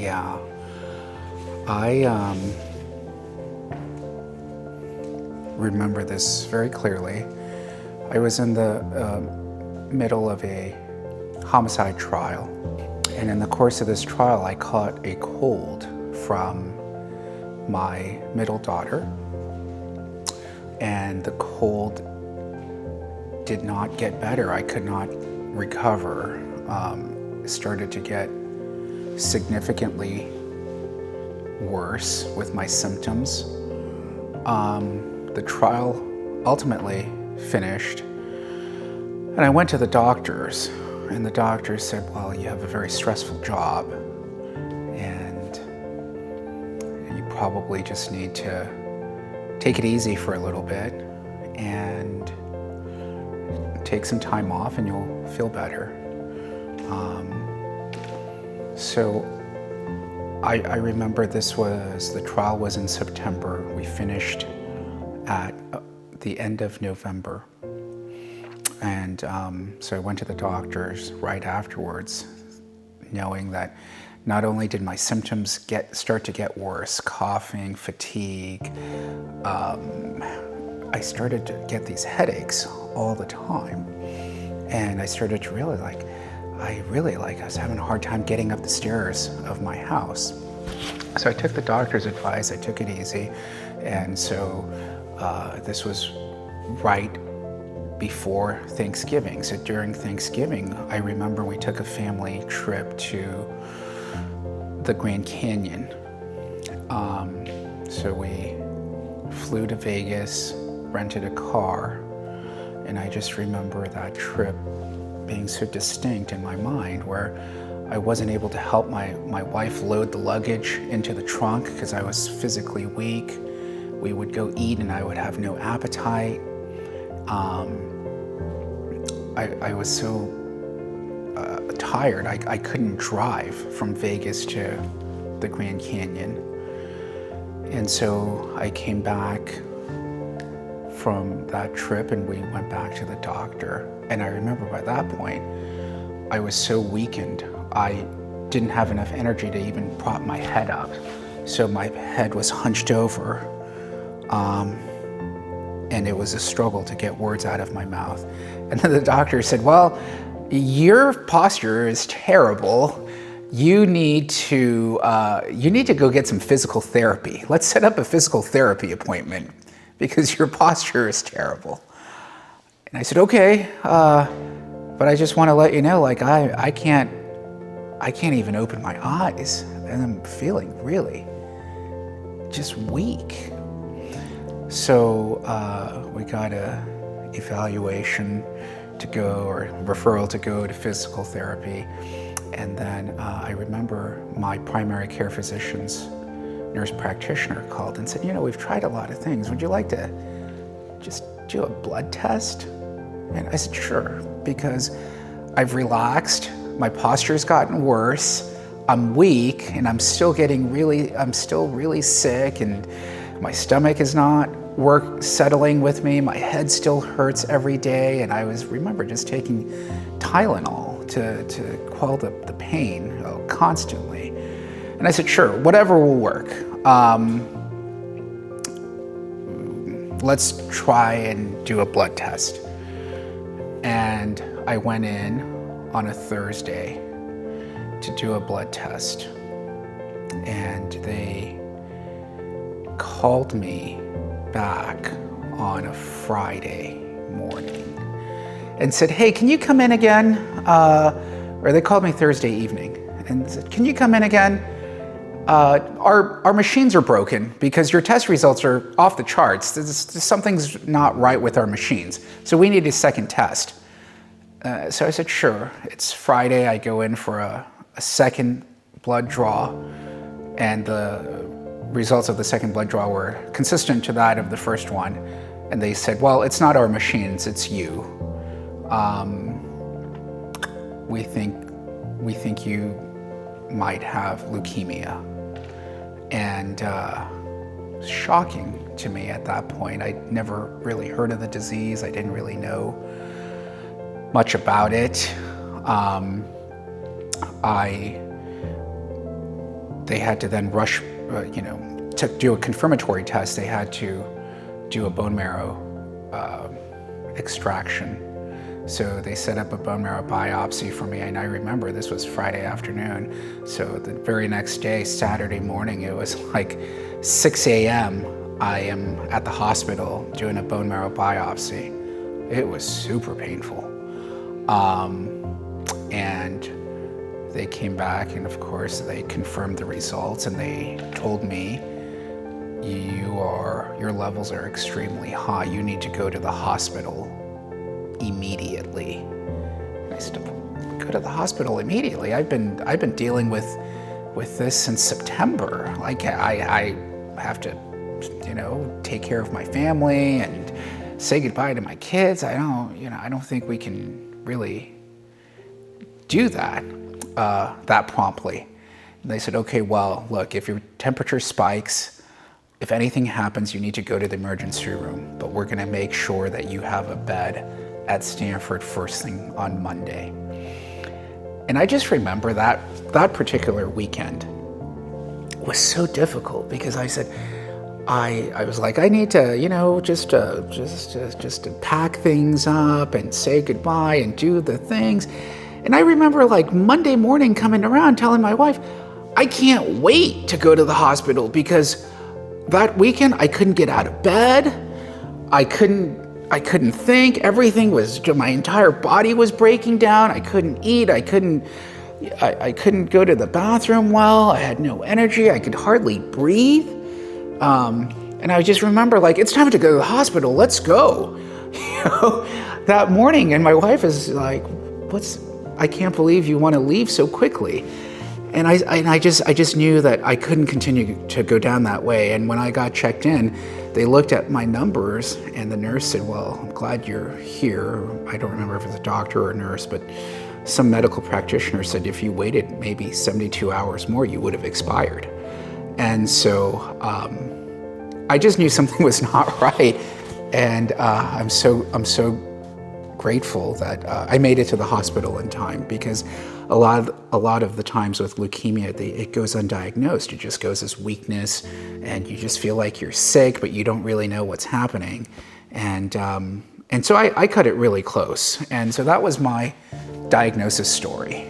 Yeah. I remember this very clearly. I was in the middle of a homicide trial, and in the course of this trial I caught a cold from my middle daughter, and the cold did not get better. I could not recover. It started to get significantly worse with my symptoms. The trial ultimately finished, and I went to the doctors, and the doctors said, well, you have a very stressful job, and you probably just need to take it easy for a little bit and take some time off and you'll feel better. So I remember the trial was in September. We finished at the end of November. And so I went to the doctors right afterwards, knowing that not only did my symptoms start to get worse, coughing, fatigue, I started to get these headaches all the time. And I started to really I was having a hard time getting up the stairs of my house. So I took the doctor's advice, I took it easy. And so this was right before Thanksgiving. So during Thanksgiving, I remember we took a family trip to the Grand Canyon. So we flew to Vegas, rented a car, and I just remember that trip being so distinct in my mind, where I wasn't able to help my wife load the luggage into the trunk because I was physically weak. We would go eat and I would have no appetite. I was so tired, I couldn't drive from Vegas to the Grand Canyon. And so I came back from that trip and we went back to the doctor. And I remember by that point, I was so weakened, I didn't have enough energy to even prop my head up. So my head was hunched over, and it was a struggle to get words out of my mouth. And then the doctor said, well, your posture is terrible. You need to go get some physical therapy. Let's set up a physical therapy appointment because your posture is terrible. And I said, okay, but I just want to let you know, I can't even open my eyes, and I'm feeling really just weak. So we got a evaluation to go, or referral to go to physical therapy. And then I remember my primary care physician's nurse practitioner called and said, we've tried a lot of things. Would you like to just do a blood test? And I said, sure, because I've relaxed, my posture's gotten worse, I'm weak, and I'm still really sick, and my stomach is not settling with me, my head still hurts every day, and I remember just taking Tylenol to quell the pain constantly. And I said, sure, whatever will work. Let's try and do a blood test. And I went in on a Thursday to do a blood test. And they called me back on a Friday morning and said, hey, can you come in again? Or they called me Thursday evening and said, can you come in again? Our machines are broken because your test results are off the charts. Something's not right with our machines. So we need a second test. So I said, sure. It's Friday. I go in for a second blood draw, and the results of the second blood draw were consistent to that of the first one. And they said, well, it's not our machines, it's you. We think you might have leukemia. And shocking to me at that point. I'd never really heard of the disease. I didn't really know much about it. I they had to then rush, to do a confirmatory test. They had to do a bone marrow extraction. So they set up a bone marrow biopsy for me, and I remember this was Friday afternoon. So the very next day, Saturday morning, it was like 6 a.m. I am at the hospital doing a bone marrow biopsy. It was super painful. And they came back, and of course they confirmed the results, and they told me, your levels are extremely high. You need to go to the hospital immediately. And I said, go to the hospital immediately? I've been dealing with this since September. Like I have to, take care of my family and say goodbye to my kids. I don't think we can really do that that promptly. And they said, okay, well, look, if your temperature spikes, if anything happens, you need to go to the emergency room, but we're gonna make sure that you have a bed at Stanford first thing on Monday. And I just remember that particular weekend was so difficult because I said, I was like, I need to, just to pack things up and say goodbye and do the things. And I remember like Monday morning coming around telling my wife, I can't wait to go to the hospital because that weekend I couldn't get out of bed. I couldn't think. Everything was, my entire body was breaking down. I couldn't eat. I couldn't go to the bathroom well. I had no energy. I could hardly breathe. And I just remember like, it's time to go to the hospital. Let's go. That morning. And my wife is like, I can't believe you want to leave so quickly. And I just knew that I couldn't continue to go down that way. And when I got checked in, they looked at my numbers and the nurse said, well, I'm glad you're here. I don't remember if it was a doctor or a nurse, but some medical practitioner said if you waited maybe 72 hours more, you would have expired. And so I just knew something was not right. And I'm so grateful that I made it to the hospital in time, because a lot of the times with leukemia, it goes undiagnosed. It just goes as weakness, and you just feel like you're sick, but you don't really know what's happening. And so I cut it really close. And so that was my diagnosis story.